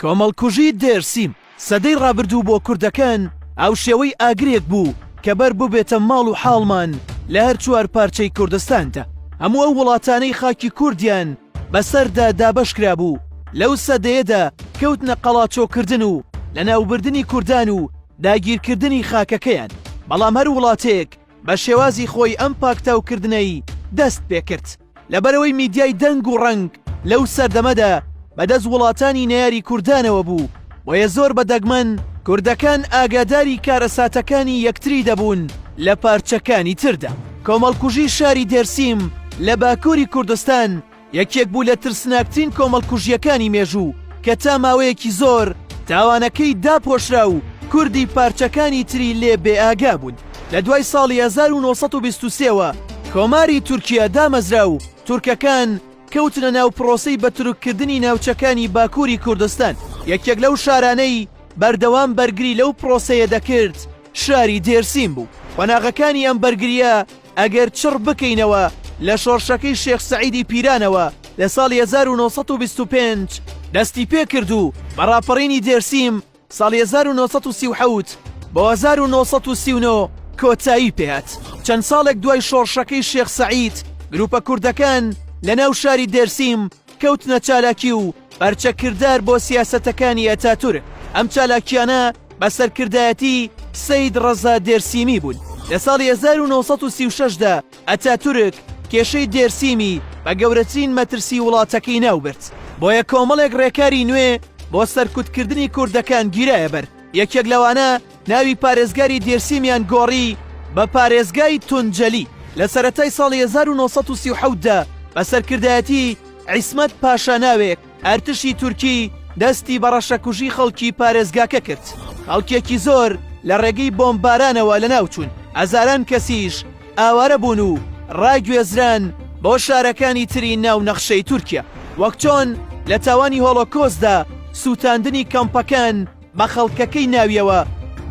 کۆمەڵکوژی دێرسیم سەدەی ڕابردوو بۆ کوردەکان ئەو شێوەی ئاگرێک بوو کە بەر ببێتە ماڵ و حاڵمان لە هەر چوار پارچەی کوردستاندا. هەموو ئەو وڵاتانەی خاکی کوردیان بەسەردا دابەشکرا بوو لەو سەدەیەدا کەوتنە قەڵاچۆکردن و لە ناوبردنی کوردان و داگیرکردنی خاکەکەیان. بەڵام هەر وڵاتێک بە شێوازی خۆی ئەم پاکتاوکردنەی دەست پێکرد لەبەرەوەی میدیای دەنگ و ڕنگ لەو سەردەمەدا بەدەست وڵاتانی نەیاری کوردانەوە بوو. بۆیە زۆر بەدەگمەن کوردەکان ئاگاداری کارەساتەکانی یەکتری دەبوون لە پارچەکانی تردا. کۆمەڵکوژی شاری دێرسیم لە باکووری کوردستان یەکێک بوو لە ترسناکترین کۆمەڵکوژیەکانی مێژوو کە تا ماوەیەکی زۆر تاوانەکەی داپۆشرا و کوردی پارچەکانی تری لێ بێئاگا بوون. لە دوای ساڵی 1923ەوە کۆماری تورکیا دامەزرا و تورکەکان کەوتنە ناو پرۆسەی بەتروککردنی ناوچەکانی باکووری کوردستان. یەکێک لەو شارانەی بەردەوام بەرگری لەو پرۆسەیە دەکرد شاری دێرسیم بوو. قۆناغەکانی ئەم بەرگریە ئەگەر چڕ بکەینەوە لە شۆڕشەکەی شێخ سەعیدی پیرانەوە لە ساڵی 1925 دەستی پێکرد و بەڕاپەڕینی دێرسیم ساڵی 1937 بۆ 1939 کۆتایی پێهات. چەند ساڵێک دوای شۆڕشەکەی شێخ سەعید گروپە کوردەکان لە ناو شاری دێرسیم کەوتنە چالاکی و بەرچەکردار بۆ سیاسەتەکانی ئەتاتورک. ئەم چالاکیانە بەسەرکردایەتی سەید ڕەزا دێرسیمی بوون. لە ساڵی 1936دا ئەتاتورک کێشەی دێرسیمی بە گەورەترین مەترسی وڵاتەکەی ناوبرد. بۆیە کۆمەڵێک ڕێکاری نوێ بۆ سەرکوتکردنی کوردەکان گیرایە بەر. یەکێک لەوانە ناوی پارێزگاری دێرسیمیان گۆڕی بە پارێزگای تونجەلی. لە سەرەتای ساڵی 1937دا بەسەرکردایەتی عیسمەت پاشا ناوێک ئەرتشی تورکی دەستی بە ڕەشەکوژی خەڵکی پارێزگاکە کرد. خەڵکێکی زۆر لە ڕێگەی بۆمبارانەوە لە ناوچوون. ئەزاران کەسیش ئاوارە بوون و ڕاگوێزران بۆ شارەکانی تری ناو نەخشەی تورکیا. وەک چۆن لە تاوانی هۆڵۆکۆستدا سووتاندنی کەمپەکان بە خەڵکەکەی ناویەوە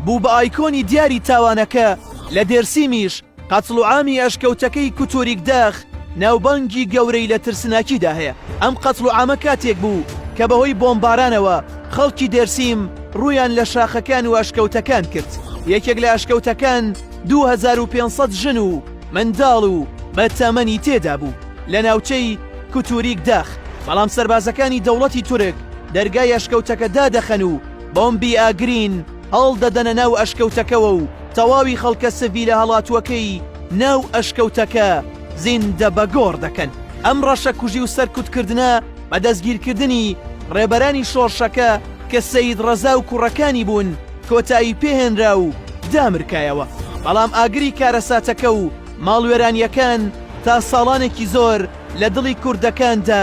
بوو بە ئایکۆنی دیاری تاوانەکە. لە دێرسیمیش قەتڵ و عامی ئەشکەوتەکەی کوتۆریک داخ ناوبانگی گەورەی لە ترسناکیدا هەیە. ئەم قەتڵ و عامە کاتێک بوو کە بەهۆی بۆمبارانەوە خەڵکی دێرسیم ڕوویان لە شاخەکان و ئەشکەوتەکان کرد. یەکێک لە ئەشکەوتەکان 2500 ژن و منداڵ و بەتەمەنی تێدا بوو لە ناوچەی کوتوریک داخ. بەڵام سەربازەکانی دەوڵەتی تورک دەرگای ئەشکەوتەکە دادەخەن و بۆمبی ئاگرین هەڵدەدەنە ناو ئەشکەوتەکەوە و تەواوی خەڵکە سڤیلە هەڵاتوەکەی ناو ئەشکەوتەکە زیندە بەگۆڕ دەکەن. ئەم ڕەشە کوژی و سەرکوتکردنە بە دەستگیرکردنی ڕێبەرانی شۆڕشەکە کە سەید ڕەزا و کوڕەکانی بوون کۆتایی پێهێنرا و دامرکایەوە. بەڵام ئاگری کارەساتەکە و ماڵوێرانیەکان تا ساڵانێکی زۆر لە دڵی کوردەکاندا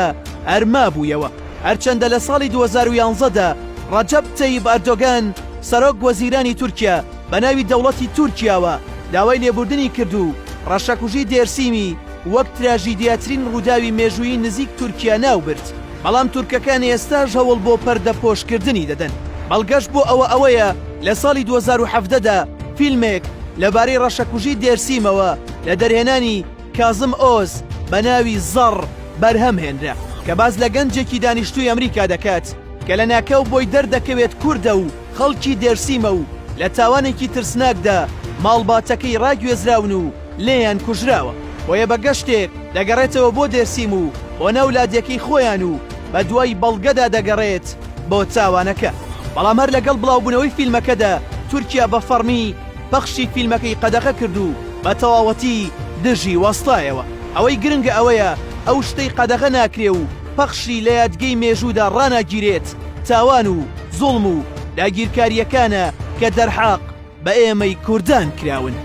ئەرما بوویەوە. هەرچەندە لە ساڵی 2011دا ڕەجەب تەیب ئەردۆگان سەرۆک وەزیرانی تورکیا بە ناوی دەوڵەتی تورکیاوە داوای لێبوردنی کرد و ڕەشەکوژی دێرسیمی وەک تراژیدیاترین ڕووداوی مێژوویی نزیک تورکیا ناوبرد. بەڵام تورکەکان ئێستاش هەوڵ بۆ پەردەپۆشکردنی دەدەن. بەڵگەشت بۆ ئەوەیە لە ساڵی 2017دا فیلمێک لەبارەی ڕەشەکوژی دێرسیمەوە لە دەرهێنانی کازم ئۆز بە ناوی زەڕ بەرهەم هێنرا کە باز لە گەنجێکی دانیشتووی ئەمریکا دەکات کە لە ناکەو بۆی دەردەکەوێت کووردە و خەڵکی دێرسیمە و لە تاوانێکی ترسناکدا ماڵباتەکەی ڕاگوێزراون و لێیان کوژراوە. بۆیە بە گەشتێک دەگەڕێتەوە بۆ دێرسیم و بۆ ناولادیەکەی خۆیان و بە دوای بەڵگەدا دەگەڕێت بۆ تاوانەکە. بەڵام هەر لەگەڵ بڵاوبوونەوەی فیلمەکەدا تورکیا بە فەرمی پەخشی فیلمەکەی قەدەغە کرد و بە تەواوەتی دژی وەستایەوە. ئەوەی گرنگە ئەوەیە ئەو شتەی قەدەغە ناکرێ و پەخشی لە یادگەی مێژوودا ڕاناگیرێت تاوان و زوڵم و داگیرکاریەکانە کە دەرحاق بە ئێمەی کوردان کراون.